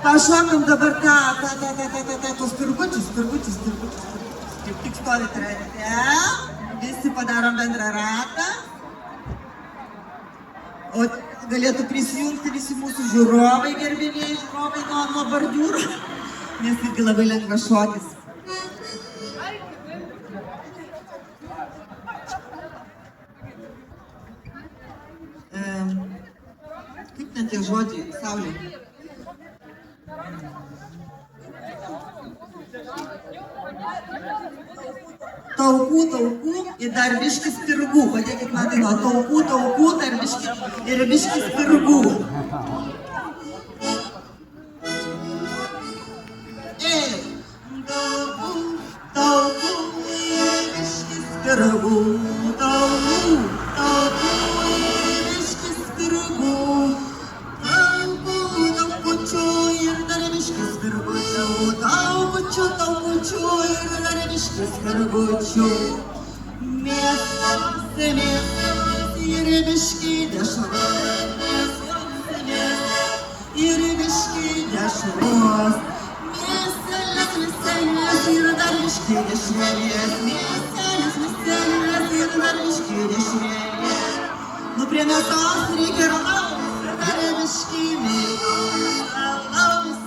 Pašokam dabar tuos pirgučius. Kaip tik stovit rate, visi padarom bendrą ratą. O galėtų prisijungti visi mūsų žiūrovai, gerbėmieji žiūrovai nuo bordiūrų, nes irgi labai lengvas šokis. Kaip net tie žodžiai, Saulė? Taukų ir dar biškis pirgų. Padėkit man dainuot. Taukų, dar biškis pirgų. Taukų ir biškis pirgų. Taukų ir biškis pirgų. Taukučių ir dar biškis pirgučių. Taukučių ir dar biškis pirgučių. Mėsos ir biški dešros. Ir biški dešros. Mėselės ir dar biški dešrelės. Mėselės ir dar biški dešrelės. Nu prie mėsos reikia alaus ir dar biški mėsos. Alaus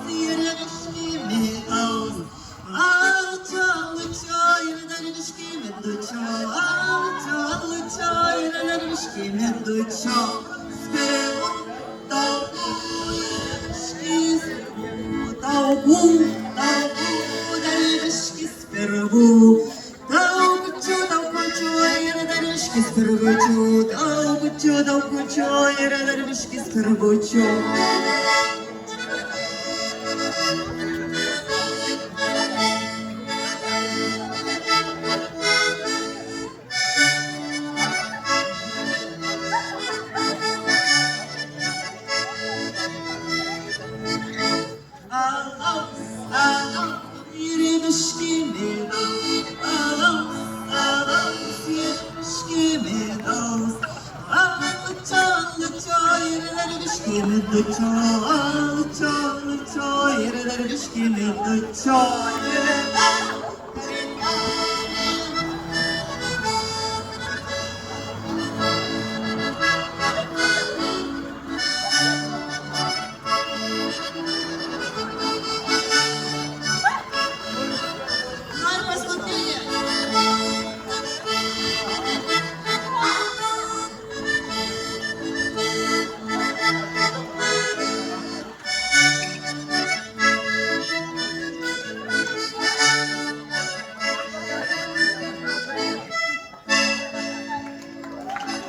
ir biški mėsos. Alučio ir dar biški medučio. Alučio ir dar biški medučio. Spirgų, taukų ir biški spirgų. Taukų, dar biški spirgų. Taukučių ir dar biški spirgučių. Taukučių ir dar biški spirgučių. Alučio ir dar biški medučio.